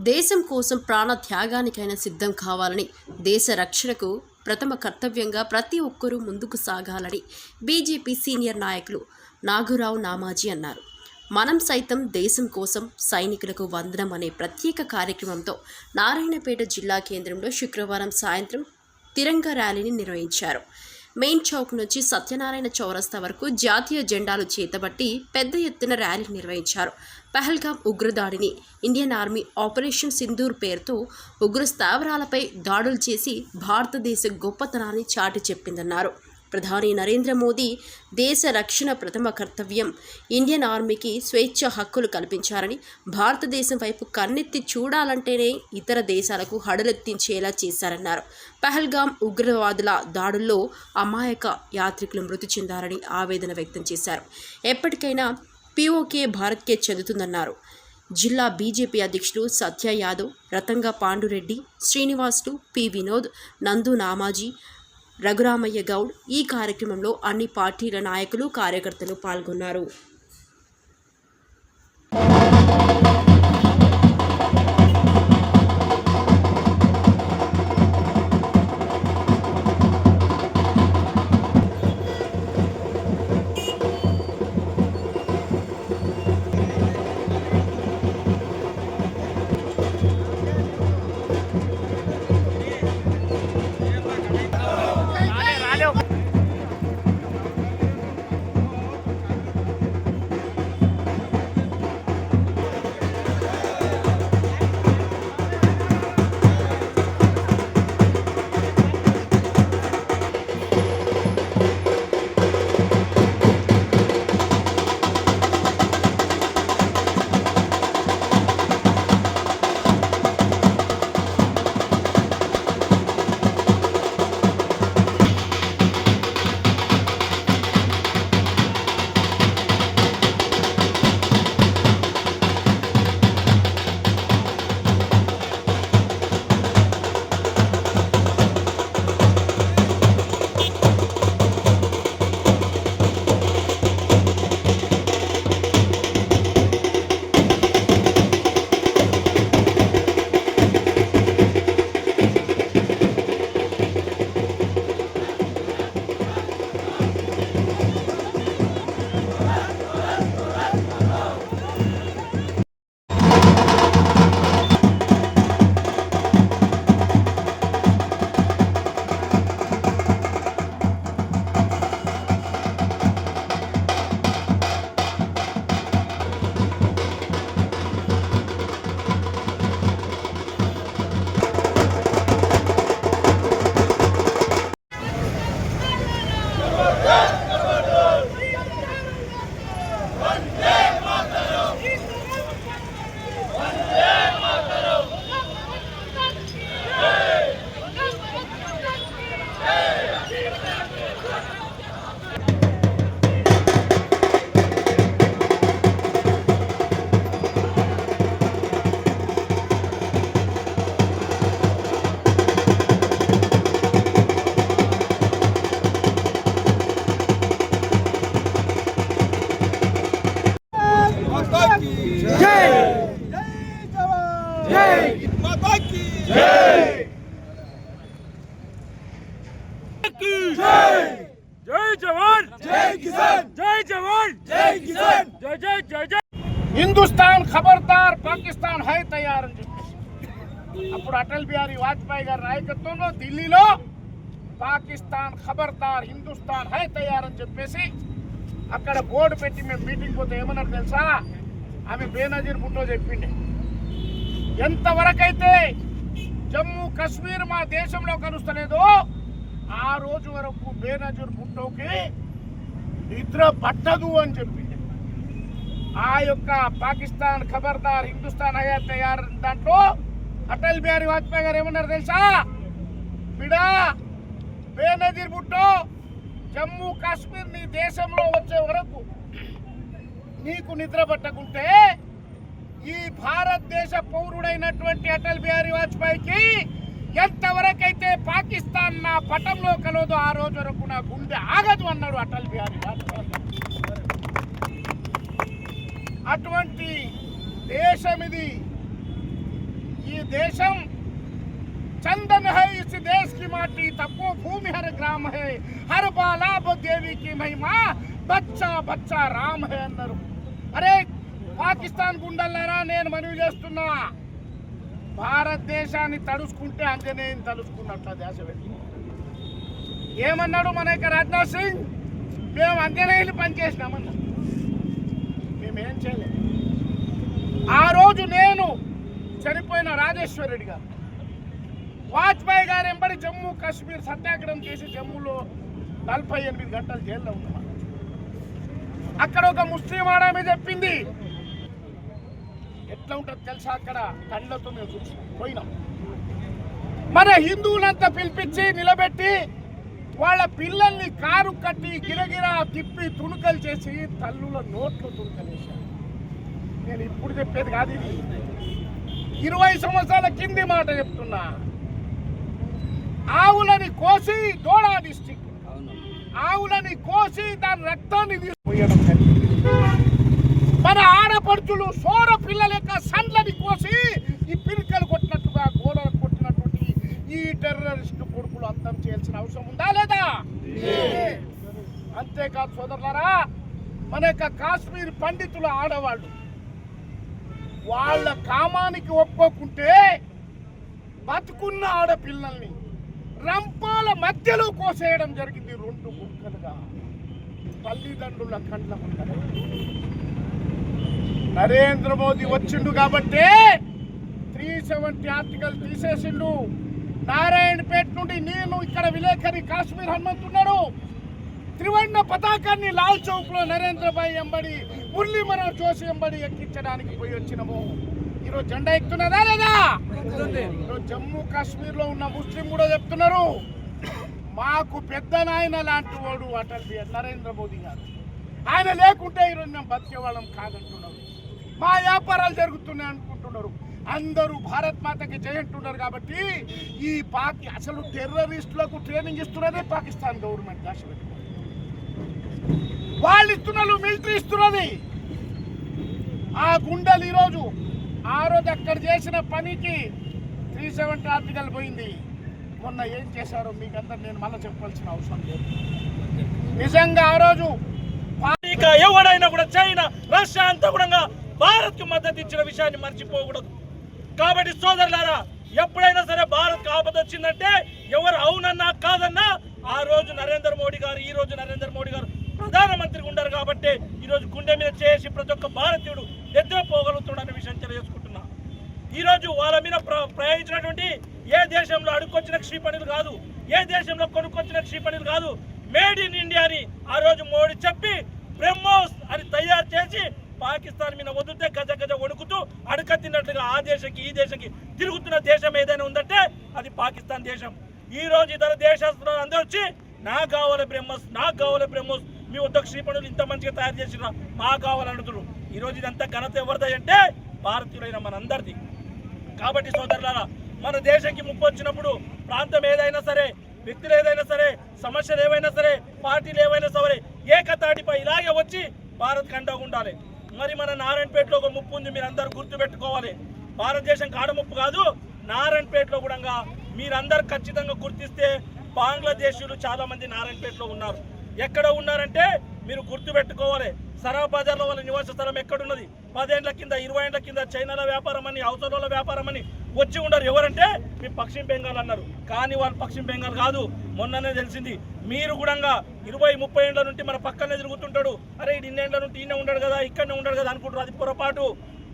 దేశం కోసం ప్రాణ త్యాగానికైనా సిద్ధం కావాలని, దేశ రక్షణకు ప్రథమ కర్తవ్యంగా ప్రతి ఒక్కరూ ముందుకు సాగాలని బీజేపీ సీనియర్ నాయకులు నాగూరావు నామాజీ అన్నారు. మనం సైతం దేశం కోసం సైనికులకు వందనం అనే ప్రత్యేక కార్యక్రమంతో నారాయణపేట జిల్లా కేంద్రంలో శుక్రవారం సాయంత్రం తిరంగా ర్యాలీని నిర్వహించారు. మెయిన్ చౌక్ నుంచి సత్యనారాయణ చౌరస్తా వరకు జాతీయ జెండాలు చేతబట్టి పెద్ద ఎత్తున ర్యాలీ నిర్వహించారు. పహల్గాం ఉగ్రదాడిని ఇండియన్ ఆర్మీ ఆపరేషన్ సింధూర్ పేరుతో ఉగ్ర స్థావరాలపై దాడులు చేసి భారతదేశ గొప్పతనాన్ని చాటి చెప్పిందన్నారు. ప్రధాని నరేంద్ర మోదీ దేశ రక్షణ ప్రథమ కర్తవ్యం, ఇండియన్ ఆర్మీకి స్వేచ్ఛ హక్కులు కల్పించారని, భారతదేశం వైపు కన్నెత్తి చూడాలంటేనే ఇతర దేశాలకు హడలెత్తించేలా చేశారన్నారు. పహల్గాం ఉగ్రవాదుల దాడుల్లో అమాయక యాత్రికులు మృతి చెందారని ఆవేదన వ్యక్తం చేశారు. ఎప్పటికైనా పీఓకే భారత్కే చెందుతుందన్నారు. జిల్లా బీజేపీ అధ్యక్షుడు సత్య యాదవ్, రతంగా పాండురెడ్డి, శ్రీనివాసులు, పి వినోద్, నందు నామాజీ, రఘురామయ్య గౌడ్ ఈ కార్యక్రమంలో అన్ని పార్టీల నాయకులు, కార్యకర్తలు పాల్గొన్నారు. जय जवान जय किसान, जय जवान जय किसान, जय जय जय जय हिंदुस्तान खबरदार, पाकिस्तान है तैयार అని చెప్పి అప్పుడు అటల్ బిహారీ వాజ్పేయి గారి నాయకత్వంలో ఢిల్లీలో పాకిస్తాన్ ఖబర్దార్, హిందుస్థాన్ హై తయార్ అని చెప్పేసి అక్కడ బోర్డు పెట్టి మేము మీటింగ్ పోతే ఏమన్నారు తెలుసా? ఆమె బేనజీర్ భుట్టో చెప్పింది, ఎంతవరకైతే జమ్మూ కాశ్మీర్ మా దేశంలో కలుస్తలేదో ఆ రోజు వరకు బేనజీర్ భుట్టోకి నిద్ర పట్టదు అని చెప్పింది. ఆ యొక్క పాకిస్తాన్ ఖబర్దార్, హిందుస్థాన్ హై తయార్ దాంట్లో అటల్ బిహారీ వాజ్పేయి గారు ఏమన్నారు తెలుసా? బిడా, బేనజీర్ భుట్టో జమ్మూ కాశ్మీర్ నీ దేశంలో వచ్చే వరకు నీకు నిద్ర పట్టకుంటే ఈ భారతదేశ పౌరుడైనటువంటి అటల్ బిహారీ వాజ్పేయికి ఎంతవరకైతే పాకిస్తాన్ నా పటంలో కలదో ఆ రోజు వరకు నా గుండె ఆగదు అన్నాడు అటల్ బిహారీ వాజ్పేయి. అటువంటి దేశం ఇది. देशम चंदन है इस देश की माटी तपो भूमि हर ग्राम है हर बालाब देवी की महिमा बच्चा बच्चा राम है अन्नरू अरे పాకిస్తాన్ గుండెల్లారా నేను మనవి చేస్తున్నా భారతదేశాన్ని తడుచుకుంటే అంజనేయుని తలుచుకున్నట్ల దేశ వ్యక్తి ఏమన్నాడు మన యొక్క రాజ్నాథ్ సింగ్ మేము అంజనేయులు పనిచేసినామన్నా మేమేం చేయలేదు ఆ రోజు నేను చనిపోయిన రాజేశ్వర రెడ్డి గారు వాజ్పేయి గారు ఎంబడి జమ్మూ కాశ్మీర్ సత్యాగ్రహం చేసి జమ్మూలో 48 గంటలు జైల్లో ఉన్నాం అక్కడ ఒక ముస్లిం ఆడమే చెప్పింది ఎట్లా ఉంటుంది తెలుసా అక్కడ కళ్ళతో మేము చూసినాం పోయినాం మన హిందువులంతా పిలిపించి నిలబెట్టి వాళ్ళ పిల్లల్ని కారు కట్టి గిరగిరా తిప్పి తుణుకలు చేసి తల్లుల నోట్లో తుణుకలేశారు నేను ఇప్పుడు చెప్పేది కాదు ఇది 20 సంవత్సరాల కింది మాట చెప్తున్నా ఆవులని కోసి దోడా డిస్ట్రిక్ట్ ఆవులని కోసి దాని రక్తాన్ని తీసిపోయడం మన ఆడపడుచులు సోర పిల్లల యొక్క సండ్లని కోసి ఈ పిరికలు కొట్టినట్టుగా గోడలు కొట్టినటువంటి ఈ టెర్రరిస్టు కొడుకులు అంతం చేయాల్సిన అవసరం ఉందా లేదా అంతేకాదు సోదరులారా మన యొక్క కాశ్మీర్ పండితుల ఆడవాళ్ళు వాళ్ళ కామానికి ఒప్పుకోకుంటే బతుకున్న ఆడపిల్లల్ని రంపాల మధ్యలో కోసేయడం జరిగింది 2 ముక్కలుగా తల్లిదండ్రుల కండ్ల ముందర నరేంద్ర మోదీ వచ్చిండు కాబట్టి 370 ఆర్టికల్ తీసేసిండు నారాయణపేట నుండి నేను ఇక్కడ విలేకరి కాశ్మీర్ హనుమంతున్నాడు త్రివర్ణ పతాకాన్ని లాల్ చౌక్ లో నరేంద్ర భాయ్ ఎంబడి మురళీ మనోహర్ జోషి ఎంబడి ఎక్కించడానికి పోయి వచ్చినాము ఈరోజు జెండా ఎక్కుతున్నదా లేదా ఈరోజు జమ్మూ కాశ్మీర్ లో ఉన్న ముస్లిం కూడా చెప్తున్నారు మాకు పెద్ద నాయన లాంటి వాడు అటల్ బిహారీ నరేంద్ర మోదీ గారు ఆయన లేకుంటే ఈరోజు మేము బతికే వాళ్ళం కాదంటున్నారు మా వ్యాపారాలు జరుగుతున్నాయి అనుకుంటున్నారు అందరూ భారత్ మాతకి జై అంటున్నారు కాబట్టి ఈ అసలు టెర్రరిస్టులకు ట్రైనింగ్ ఇస్తున్నదే పాకిస్తాన్ గవర్నమెంట్ దేశం వాళ్ళు ఇస్తున్నారు మిలిటరీ ఇస్తున్నది ఆ గుండెలు ఈరోజు ఆ రోజు అక్కడ చేసిన పనికి 370 ఆర్టికల్ పోయింది మొన్న ఏం చేశారో మీకంతా నేను మళ్ళీ చెప్పాల్సిన అవసరం లేదు నిజంగా ఆ రోజు ఎవడైనా కూడా చైనా రష్యా అంతా కూడా భారత్ కు మద్దతు ఇచ్చిన విషయాన్ని మర్చిపోకూడదు కాబట్టి సోదరులారా ఎప్పుడైనా సరే భారత్ కు ఆపద వచ్చిందంటే ఎవరు అవునన్నా కాదన్నా ఆ రోజు నరేంద్ర మోడీ గారు ఈ రోజు నరేంద్ర మోడీ గారు ప్రధానమంత్రిగా ఉంటారు కాబట్టి ఈ రోజు గుండె మీద చేసి ప్రతి ఒక్క భారతీయుడు ఎదురుపోగలుగుతున్నాడనే విషయం తెలియజేసుకుంటున్నా ఈ రోజు వాళ్ళ మీద ప్రయోగించినటువంటి ఏ దేశంలో అడుక్కొచ్చిన క్షిపణులు కాదు ఏ దేశంలో కొనుక్కొచ్చిన క్షిపణులు కాదు మేడ్ ఇన్ ఇండియా అని ఆ రోజు మోడీ చెప్పి బ్రహ్మోస్ అని తయారు చేసి పాకిస్తాన్ మీద వదిలితే గజ గజ వణుకుతూ అడక తిన్నట్లుగా ఆ దేశకి ఈ దేశకి తిరుగుతున్న దేశం ఏదైనా ఉందంటే అది పాకిస్తాన్ దేశం ఈ రోజు ఇతర దేశస్తులు అందరూ వచ్చి నాకు కావాలి బ్రహ్మోస్ మీ వద్ద క్షిపణులు ఇంత మంచిగా తయారు చేసినా మాకు కావాలంటున్నారు ఈ రోజు ఇదంతా ఘనత ఎవరిది అంటే భారతీయులైన మనందరిది కాబట్టి సోదరులారా మన దేశానికి ముప్పు వచ్చినప్పుడు ప్రాంతం ఏదైనా సరే వ్యక్తులు ఏదైనా సరే సమస్యలు ఏవైనా సరే పార్టీలు ఏవైనా సరే ఏకతాటిపై ఇలాగే వచ్చి భారత్ కండగా ఉండాలి మరి మన నారాయణపేటలో ఒక ముప్పు ఉంది మీరు అందరూ గుర్తుపెట్టుకోవాలి భారతదేశం కాడ ముప్పు కాదు నారాయణపేటలో కూడా మీరందరూ ఖచ్చితంగా గుర్తిస్తే బంగ్లాదేశీయులు చాలా మంది నారాయణపేటలో ఉన్నారు ఎక్కడ ఉన్నారంటే మీరు గుర్తుపెట్టుకోవాలి సరాఫ్ బజార్లో వాళ్ళ నివాస స్థలం ఎక్కడున్నది 10 ఏళ్ల కింద 20 ఏళ్ల కింద చైనాల వ్యాపారం అని అవసరాల వ్యాపారం అని వచ్చి ఉండరు ఎవరంటే మీ పశ్చిమ బెంగాల్ అన్నారు కానీ వాళ్ళు పశ్చిమ బెంగాల్ కాదు మొన్ననే తెలిసింది మీరు కూడా 20-30 ఏళ్ల నుండి మన పక్కనే తిరుగుతుంటాడు అరే ఇన్నేళ్ల నుండి ఈయన ఉండడు కదా ఇక్కడనే ఉండడు కదా అనుకుంటారు అది పొరపాటు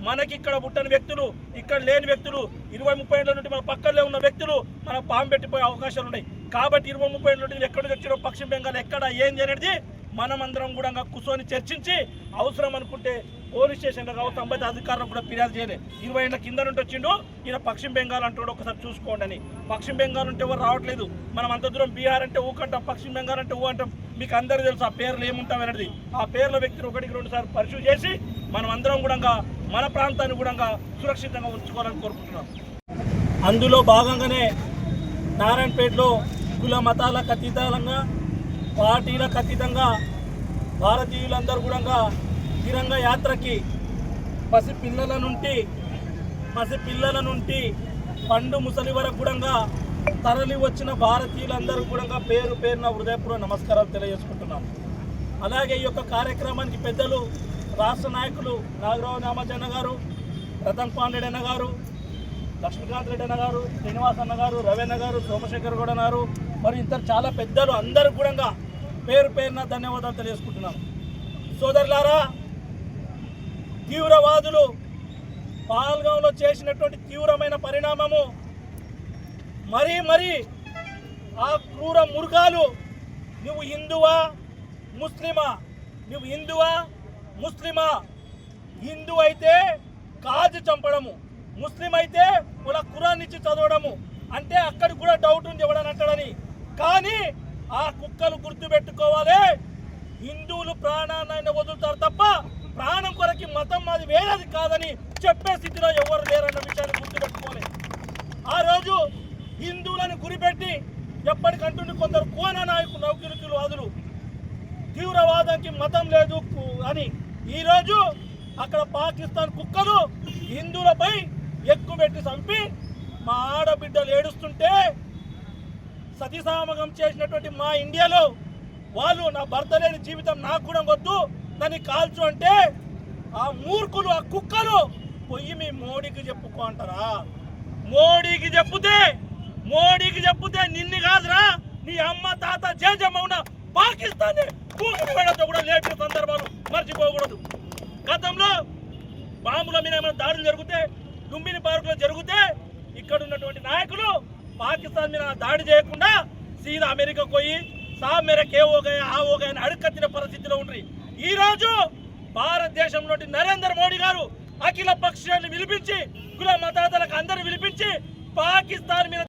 మనకి ఇక్కడ పుట్టని వ్యక్తులు ఇక్కడ లేని వ్యక్తులు 20-30 ఏళ్ల నుండి మన పక్కనే ఉన్న వ్యక్తులు మన బాంబు పెట్టిపోయే అవకాశాలు ఉన్నాయి కాబట్టి 20-30 ఏళ్ల నుండి ఎక్కడ వచ్చారో పశ్చిమ బెంగాల్ ఎక్కడ ఏంది అనేది మనమందరం కూడా కూర్చొని చర్చించి అవసరం అనుకుంటే పోలీస్ స్టేషన్లో కావచ్చు సంబంధిత అధికారులకు కూడా ఫిర్యాదు చేయలేదు 20 ఏళ్ల కింద నుండి వచ్చిండు ఈయన పశ్చిమ బెంగాల్ అంటాడు ఒకసారి చూసుకోండి అని పశ్చిమ బెంగాల్ అంటే ఎవరు రావట్లేదు మనం అంత దూరం బీహార్ అంటే ఊకంటాం పశ్చిమ బెంగాల్ అంటే ఊ అంటాం మీకు అందరూ తెలుసు ఆ పేర్లు ఏముంటాం అనేది ఆ పేర్ల వ్యక్తిని 1-2 సార్లు పరిశీలి చేసి మనం అందరం కూడా మన ప్రాంతాన్ని కూడా సురక్షితంగా ఉంచుకోవాలని కోరుకుంటున్నాం అందులో భాగంగానే నారాయణపేటలో కుల మతాలకు అతీతంగా పార్టీలకు అతీతంగా భారతీయులందరూ కూడా తిరంగ యాత్రకి పసిపిల్లల నుండి పండు ముసలి వరకు కూడా తరలి వచ్చిన భారతీయులందరూ కూడా పేరు పేరున హృదయపూర్వక నమస్కారాలు తెలియజేసుకుంటున్నాం. అలాగే ఈ యొక్క కార్యక్రమానికి పెద్దలు రాష్ట్ర నాయకులు నాగరావు నామాజీ అన్న గారు, రతన్ పాండే అన్న గారు, లక్ష్మీకాంత్ రెడ్డి అన్న గారు, శ్రీనివాస్ అన్న గారు, రవి అన్న గారు, సోమశేఖర్ గౌడ్ అన్నారు, మరి ఇతర చాలా పెద్దలు అందరూ కూడా పేరు పేరున ధన్యవాదాలు తెలియజేసుకుంటున్నాను. సోదరులారా, తీవ్రవాదులు పహల్గాంలో చేసినటువంటి తీవ్రమైన పరిణామము మరీ ఆ క్రూర మృగాలు నువ్వు హిందువా ముస్లిమా, నువ్వు హిందువా ముస్లిమా, హిందూ అయితే కాజు చంపడము, ముస్లిం అయితే వాళ్ళ ఖురాన్ ఇచ్చి చదవడము, అంటే అక్కడ కూడా డౌట్ ఉంది ఎవడని అంటాడని. కానీ ఆ కుక్కలు గుర్తుపెట్టుకోవాలి, హిందువులు ప్రాణాన్ని వదులుతారు తప్ప ప్రాణం కొరకి మతం మాది వేరేది కాదని చెప్పే స్థితిలో ఎవరు లేరన్న విషయాన్ని గుర్తుపెట్టుకోవాలి. ఆ రోజు హిందువులను గురిపెట్టి ఎప్పటికంటుండి కొందరు కోన నాయకులు నౌకిరుతులు వాదులు తీవ్రవాదానికి మతం లేదు అని ఈరోజు అక్కడ పాకిస్తాన్ కుక్కలు హిందువులపై ఎక్కుపెట్టి చంపి మా ఆడబిడ్డలు ఏడుస్తుంటే సతీసామగం చేసినటువంటి మా ఇండియాలో వాళ్ళు నా భర్త లేని జీవితం నాకు కూడా వద్దు దాన్ని కాల్చు అంటే ఆ మూర్ఖులు ఆ కుక్కలు పోయి మీ మోడీకి చెప్పుకో అంటారా? మోడీకి చెప్పుతే నిన్ను కాదురా నీ అమ్మ తాత జేజమ్మ ఉన్న పాకిస్తాన్ కూకితో కూడా లేపిన సందర్భాలు మర్చిపోకూడదు. గతంలో బాంబుల మీద ఏమైనా దాడులు జరిగితే, లుంబిని పార్కులో జరిగితే ఇక్కడ ఉన్నటువంటి నాయకులు పాకిస్తాన్ మీద దాడి చేయకుండా సీదా అమెరికా పోయి సాబ్ మేరకు అని అడుక్కత్తిన పరిస్థితిలో ఉండ్రి. ఈ రోజు భారతదేశంలోని నరేంద్ర మోడీ గారు అఖిల పక్షాన్ని పిలిపించి కుల మతాలకు అందరూ పిలిపించి పాకిస్తాన్ మీద